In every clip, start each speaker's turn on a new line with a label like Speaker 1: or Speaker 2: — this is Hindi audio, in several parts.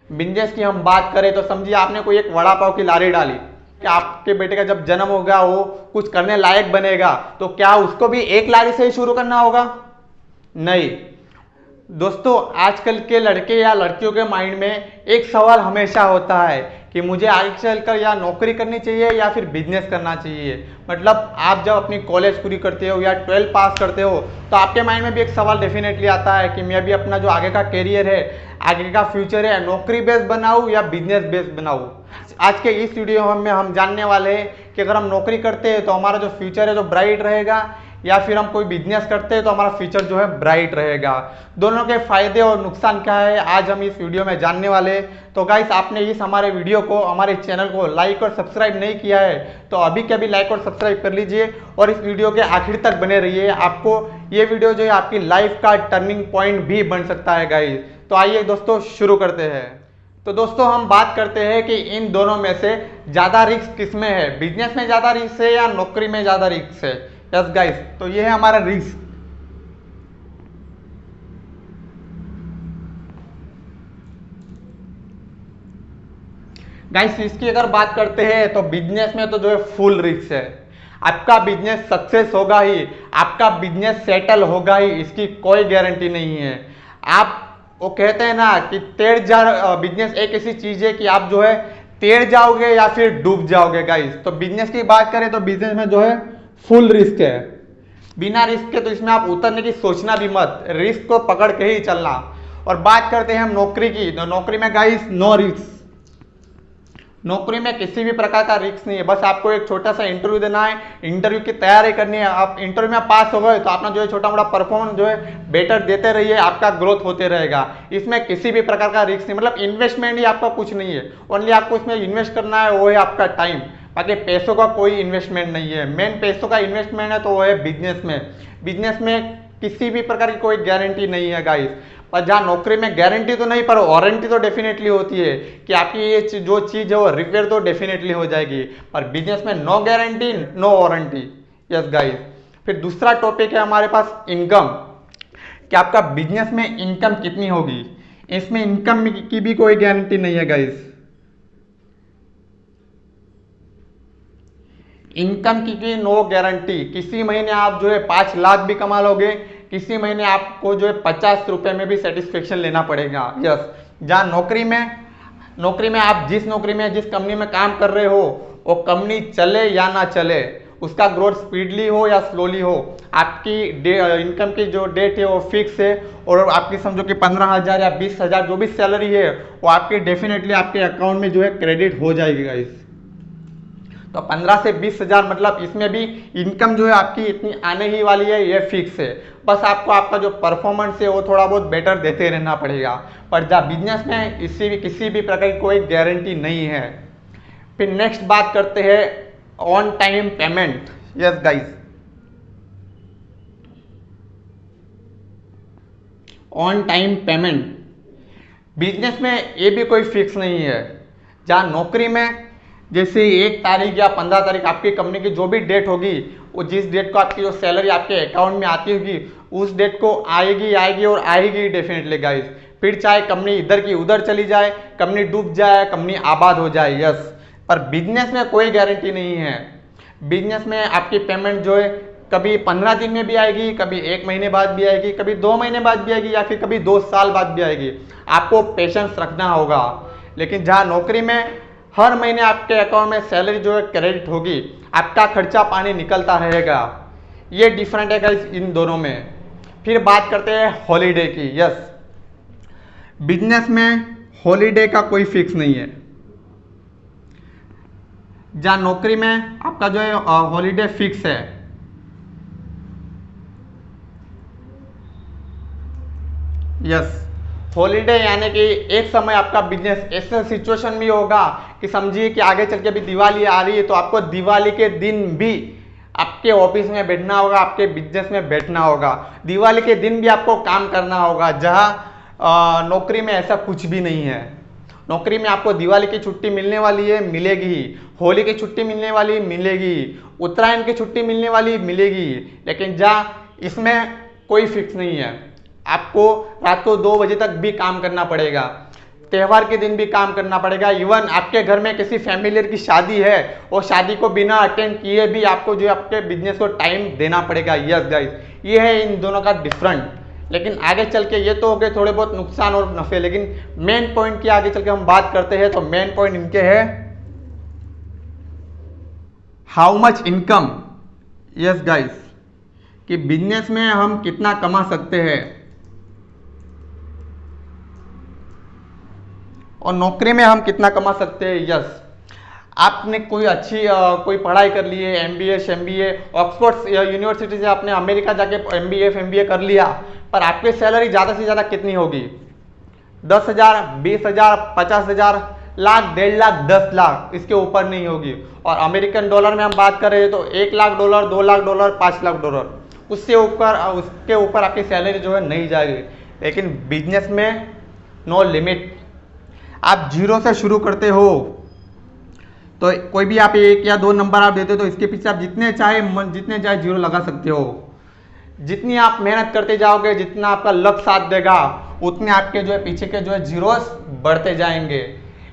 Speaker 1: बिजनेस की हम बात करें तो समझिए आपने कोई एक वड़ा पाव की लारी डाली कि आपके बेटे का जब जन्म होगा वो कुछ करने लायक बनेगा, तो क्या उसको भी एक लारी से ही शुरू करना होगा? नहीं दोस्तों, आजकल के लड़के या लड़कियों के माइंड में एक सवाल हमेशा होता है कि मुझे आगे चलकर या नौकरी करनी चाहिए या फिर बिजनेस करना चाहिए। मतलब आप जब अपनी कॉलेज पूरी करते हो या 12 पास करते हो तो आपके माइंड में भी एक सवाल डेफिनेटली आता है कि मैं भी अपना जो आगे का कैरियर है, आगे का फ्यूचर है, नौकरी बेस्ड बनाऊँ या बिजनेस बेस्ड बनाऊँ। आज के इस वीडियो में हम जानने वाले हैं कि अगर हम नौकरी करते हैं तो हमारा जो फ्यूचर है जो ब्राइट रहेगा, या फिर हम कोई बिजनेस करते हैं तो हमारा फ्यूचर जो है ब्राइट रहेगा। दोनों के फायदे और नुकसान क्या है आज हम इस वीडियो में जानने वाले हैं। तो गाइस, आपने इस हमारे वीडियो को, हमारे चैनल को लाइक और सब्सक्राइब नहीं किया है तो अभी के अभी लाइक और सब्सक्राइब कर लीजिए और इस वीडियो के आखिर तक बने रहिए। आपको ये वीडियो जो है आपकी लाइफ का टर्निंग पॉइंट भी बन सकता है गाइस। तो आइए दोस्तों शुरू करते हैं। तो दोस्तों हम बात करते हैं कि इन दोनों में से ज्यादा रिस्क किसमें है, बिजनेस में ज्यादा रिस्क है या नौकरी में ज्यादा रिस्क है। यस गाइस, तो ये है हमारा रिस्क। गाइस, इसकी अगर बात करते हैं तो बिजनेस में तो जो है फुल रिस्क है। आपका बिजनेस सक्सेस होगा ही, आपका बिजनेस सेटल होगा ही, इसकी कोई गारंटी नहीं है। आप वो कहते हैं ना कि तेड़ जा, बिजनेस एक ऐसी चीज है कि आप जो है तेड़ जाओगे या फिर डूब जाओगे गाइस। तो बिजनेस की बात करें तो बिजनेस में जो है फुल रिस्क है। बिना रिस्क के तो इसमें आप उतरने की सोचना भी मत, रिस्क को पकड़ के ही चलना। और बात करते हैं हम नौकरी की, तो नौकरी में गाइस नो रिस्क। नौकरी में किसी भी प्रकार का रिस्क नहीं है। बस आपको एक छोटा सा इंटरव्यू देना है, इंटरव्यू की तैयारी करनी है। आप इंटरव्यू में पास हो गए तो अपना जो है छोटा मोटा परफॉर्मेंस जो है बेटर देते रहिए, आपका ग्रोथ होते रहेगा। इसमें किसी भी प्रकार का रिस्क नहीं, मतलब इन्वेस्टमेंट ही आपका कुछ नहीं है। ओनली आपको इसमें इन्वेस्ट करना है, वो है आपका टाइम। बाकी पैसों का कोई इन्वेस्टमेंट नहीं है। मेन पैसों का इन्वेस्टमेंट है तो वो है बिजनेस में। बिजनेस में किसी भी प्रकार की कोई गारंटी नहीं है गाइस। पर जहाँ नौकरी में गारंटी तो नहीं पर वारंटी तो डेफिनेटली होती है कि आपकी ये जो चीज है वो रिपेयर तो डेफिनेटली हो जाएगी। पर बिजनेस में no guarantee no warranty. Yes guys, फिर दूसरा टॉपिक है हमारे पास इनकम, कि आपका बिजनेस में इनकम कितनी होगी। इसमें इनकम की भी कोई गारंटी नहीं है गाइस। इनकम की नो गारंटी। किसी महीने आप जो है 5 लाख भी कमा लोगे, किसी महीने आपको जो है 50 रुपए में भी सेटिस्फेक्शन लेना पड़ेगा। यस, जहाँ नौकरी में आप जिस नौकरी में जिस कंपनी में काम कर रहे हो वो कंपनी चले या ना चले, उसका ग्रोथ स्पीडली हो या स्लोली हो, आपकी इनकम की जो डेट है वो फिक्स है। और आपकी समझो कि 15,000 या 20,000 जो भी सैलरी है वो आपकी डेफिनेटली आपके अकाउंट में जो है क्रेडिट हो जाएगी गाइस। तो 15 से 20,000 मतलब इसमें भी इनकम जो है आपकी इतनी आने ही वाली है, ये फिक्स है। बस आपको आपका जो परफॉर्मेंस है वो थोड़ा बहुत बेटर देते रहना पड़ेगा। पर जहाँ बिजनेस में किसी भी प्रकार की कोई गारंटी नहीं है। फिर नेक्स्ट बात करते हैं on time payment. Yes guys, on time payment. Business में ये भी कोई फिक्स नहीं है। जहाँ नौकरी में जैसे 1 तारीख या 15 तारीख आपकी कंपनी की जो भी डेट होगी, वो जिस डेट को आपकी जो सैलरी आपके अकाउंट में आती होगी उस डेट को आएगी और आएगी डेफिनेटली गाइस। फिर चाहे कंपनी इधर की उधर चली जाए, कंपनी डूब जाए, कंपनी आबाद हो जाए। यस, पर बिजनेस में कोई गारंटी नहीं है। बिजनेस में आपकी पेमेंट जो है कभी 15 दिन में भी आएगी, कभी 1 महीने बाद भी आएगी, कभी 2 महीने बाद भी आएगी या फिर कभी 2 साल बाद भी आएगी। आपको पेशेंस रखना होगा। लेकिन जहाँ नौकरी में हर महीने आपके अकाउंट में सैलरी जो है क्रेडिट होगी, आपका खर्चा पानी निकलता रहेगा। ये डिफरेंट है गाइस इन दोनों में। फिर बात करते हैं हॉलीडे की। यस, बिजनेस में हॉलीडे का कोई फिक्स नहीं है। जहां नौकरी में आपका जो है हॉलीडे फिक्स है। यस, हॉलीडे यानी कि एक समय आपका बिजनेस ऐसा सिचुएशन भी होगा कि समझिए कि आगे चल के भी दिवाली आ रही है तो आपको दिवाली के दिन भी आपके ऑफिस में बैठना होगा, आपके बिजनेस में बैठना होगा। दिवाली के दिन भी आपको काम करना होगा, जहां नौकरी में ऐसा कुछ भी नहीं है। नौकरी में आपको दिवाली की छुट्टी मिलने वाली है, मिलेगी ही। होली की छुट्टी मिलने वाली मिलेगी, उत्तरायण की छुट्टी मिलने वाली मिलेगी। लेकिन जहाँ इसमें कोई फिक्स नहीं है, आपको रात को 2 बजे तक भी काम करना पड़ेगा। त्योहार के दिन भी काम करना पड़ेगा। इवन आपके घर में किसी फैमिलियर की शादी है, वो शादी को बिना अटेंड किए भी आपको जो आपके बिजनेस को टाइम देना पड़ेगा। यस गाइस, ये है इन दोनों का डिफरेंट। लेकिन आगे चल के ये तो हो गए थोड़े बहुत नुकसान और नफे, लेकिन मेन पॉइंट की आगे चल के हम बात करते हैं तो मेन पॉइंट इनके है how much income. Yes guys, कि बिजनेस में हम कितना कमा सकते हैं और नौकरी में हम कितना कमा सकते हैं। यस, आपने कोई अच्छी कोई पढ़ाई कर ली है, एमबीए एमबीए ऑक्सफोर्ड यूनिवर्सिटी से आपने अमेरिका जाके एमबीए कर लिया, पर आपकी सैलरी ज़्यादा से ज़्यादा कितनी होगी? 10,000, 20,000, 50,000, लाख, 1.5 लाख, 10 लाख, इसके ऊपर नहीं होगी। और अमेरिकन डॉलर में हम बात कर रहे हैं तो $1 लाख, $2 लाख, $5 लाख, उसके ऊपर आपकी सैलरी जो है नहीं जाएगी। लेकिन बिजनेस में नो लिमिट, आप जीरो से शुरू करते हो तो कोई भी आप 1 या 2 नंबर आप देते हो तो इसके पीछे आप जितने चाहे जीरो लगा सकते हो। जितनी आप मेहनत करते जाओगे, जितना आपका लक साथ देगा, उतने आपके जो है पीछे के जो है जीरोस बढ़ते जाएंगे।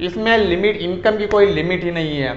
Speaker 1: इसमें लिमिट, इनकम की कोई लिमिट ही नहीं है।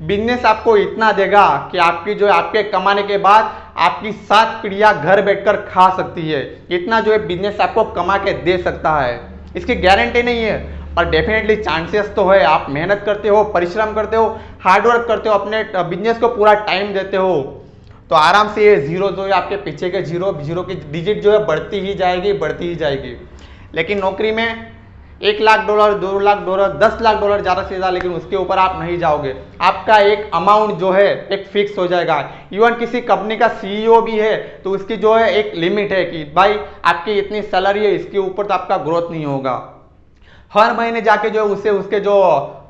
Speaker 1: बिजनेस आपको इतना देगा कि आपकी जो है आपके कमाने के बाद आपकी 7 पीढ़ियां घर बैठकर खा सकती है। इतना जो है बिजनेस आपको कमा के दे सकता है। इसकी गारंटी नहीं है, पर डेफिनेटली चांसेस तो है। आप मेहनत करते हो, परिश्रम करते हो, हार्डवर्क करते हो, अपने बिजनेस को पूरा टाइम देते हो, तो आराम से ये जीरो जो है आपके पीछे के जीरो की डिजिट जो है बढ़ती ही जाएगी। लेकिन नौकरी में $1 लाख, $2 लाख, 10 लाख ज़्यादा से ज़्यादा, लेकिन उसके ऊपर आप नहीं जाओगे। आपका एक अमाउंट जो है एक फिक्स हो जाएगा। इवन किसी कंपनी का सीईओ भी है तो उसकी जो है एक लिमिट है कि भाई आपकी इतनी सैलरी है, इसके ऊपर तो आपका ग्रोथ नहीं होगा। हर महीने जाके जो है उसके जो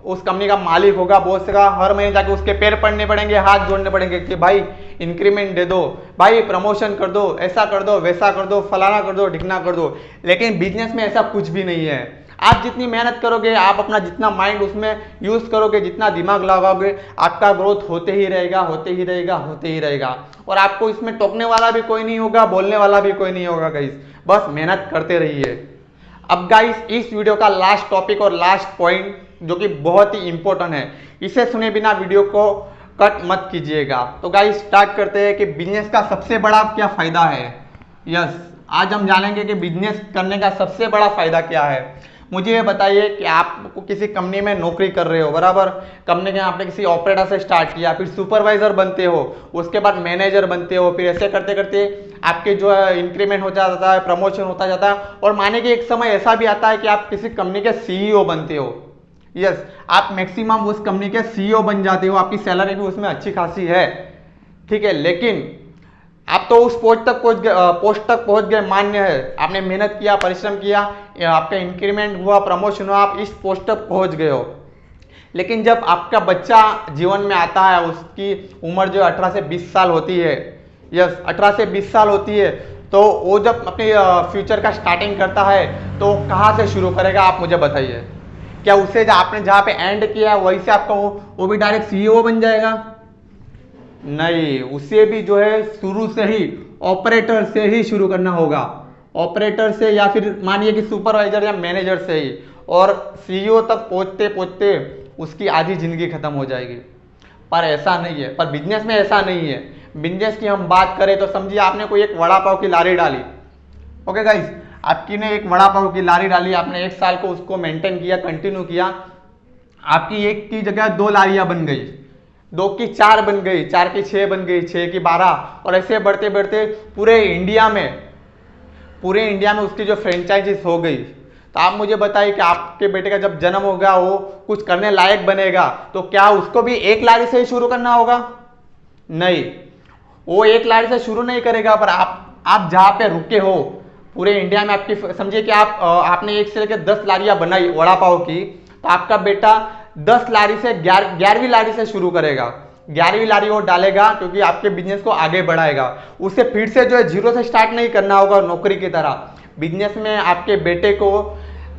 Speaker 1: उस कंपनी का मालिक होगा, बॉस का, हर महीने जाके उसके पैर पड़ने पड़ेंगे, हाथ जोड़ने पड़ेंगे कि भाई इंक्रीमेंट दे दो, भाई प्रमोशन कर दो, ऐसा कर दो, वैसा कर दो, फलाना कर दो, ढिकना कर दो। लेकिन बिजनेस में ऐसा कुछ भी नहीं है। आप जितनी मेहनत करोगे, आप अपना जितना माइंड उसमें यूज करोगे, जितना दिमाग लगाओगे, आपका ग्रोथ होते ही रहेगा। और आपको इसमें टोकने वाला भी कोई नहीं होगा, बोलने वाला भी कोई नहीं होगा गाइस। बस मेहनत करते रहिए। अब गाइस, इस वीडियो का लास्ट टॉपिक और लास्ट पॉइंट जो कि बहुत ही इंपॉर्टेंट है, इसे सुने बिना वीडियो को कट मत कीजिएगा। तो गाइस स्टार्ट करते हैं कि बिजनेस का सबसे बड़ा क्या फायदा है। यस, आज हम जानेंगे कि बिजनेस करने का सबसे बड़ा फायदा क्या है। मुझे ये बताइए कि आप किसी कंपनी में नौकरी कर रहे हो, बराबर। कंपनी के आपने किसी ऑपरेटर से स्टार्ट किया, फिर सुपरवाइजर बनते हो, उसके बाद मैनेजर बनते हो, फिर ऐसे करते करते आपके जो है इंक्रीमेंट होता जाता है, प्रमोशन होता जाता है, और माने कि एक समय ऐसा भी आता है कि आप किसी कंपनी के सीईओ बनते हो। यस, आप मैक्सिमम उस कंपनी के सीईओ बन जाते हो, आपकी सैलरी भी उसमें अच्छी खासी है, ठीक है। लेकिन आप तो उस पोस्ट तक पहुंच गए, मान्य है, आपने मेहनत किया, परिश्रम किया, आपका इंक्रीमेंट हुआ, प्रमोशन हुआ, आप इस पोस्ट तक पहुंच गए हो। लेकिन जब आपका बच्चा जीवन में आता है, उसकी उम्र जो 18 से 20 साल होती है, यस 18 से 20 साल होती है, तो वो जब अपने फ्यूचर का स्टार्टिंग करता है तो कहाँ से शुरू करेगा, आप मुझे बताइए। क्या उसे आपने जहाँ पे एंड किया वहीं से आपका वो भी डायरेक्ट सीईओ बन जाएगा? नहीं, उसे भी जो है शुरू से ही ऑपरेटर से ही शुरू करना होगा, ऑपरेटर से, या फिर मानिए कि सुपरवाइजर या मैनेजर से ही, और सीईओ तक पहुंचते पहुंचते उसकी आधी जिंदगी खत्म हो जाएगी। पर ऐसा नहीं है, पर बिजनेस में ऐसा नहीं है। बिजनेस की हम बात करें तो समझिए आपने कोई एक वड़ा पाव की लारी डाली, ओके गाइस, आपकी ने एक वड़ा पाव की लारी डाली, आपने 1 साल को उसको मेंटेन किया, कंटिन्यू किया, आपकी 1 की जगह 2 लारियां बन गई, 2 की 4 बन गई, 4 की 6 बन गई, 6 की 12, और ऐसे बढ़ते बढ़ते पूरे इंडिया में उसकी जो फ्रेंचाइजीज हो गई। तो आप मुझे बताइए कि आपके बेटे का जब जन्म होगा, वो कुछ करने लायक बनेगा, तो क्या उसको भी 1 लारी से ही शुरू करना होगा? नहीं, वो 1 लारी से शुरू नहीं करेगा। पर आप जहाँ पे रुके हो पूरे इंडिया में, आपकी समझिए कि आपने 1 से लेकर 10 लारियां बनाई वड़ा पाव की, तो आपका बेटा 10 लारी से 11वीं लारी से शुरू करेगा, 11वीं लारी वो डालेगा, क्योंकि आपके बिजनेस को आगे बढ़ाएगा। उसे फिर से जो है जीरो से स्टार्ट नहीं करना होगा नौकरी की तरह। बिजनेस में आपके बेटे को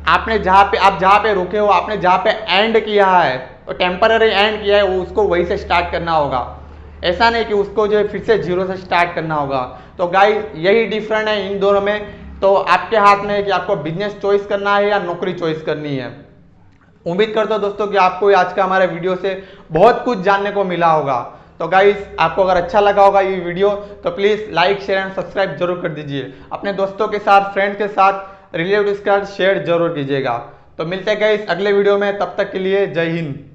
Speaker 1: आप जहाँ पे रुके हो, आपने जहाँ पे एंड किया है, तो टेम्पररी एंड किया है, वो उसको वहीं से स्टार्ट करना होगा। ऐसा नहीं कि उसको जो है फिर से जीरो से स्टार्ट करना होगा। तो गाइस यही डिफरेंट है इन दोनों में, तो आपके हाथ में है कि आपको बिजनेस चॉइस करना है या नौकरी चॉइस करनी है। उम्मीद करता हूं दोस्तों कि आपको आज का हमारे वीडियो से बहुत कुछ जानने को मिला होगा। तो गाइस, आपको अगर अच्छा लगा होगा ये वीडियो तो please like share and subscribe जरूर कर दीजिए। अपने दोस्तों के साथ, फ्रेंड्स के साथ, रिलेटिव्स के साथ शेयर जरूर कीजिएगा। तो मिलते हैं गाइस अगले वीडियो में, तब तक के लिए जय हिंद।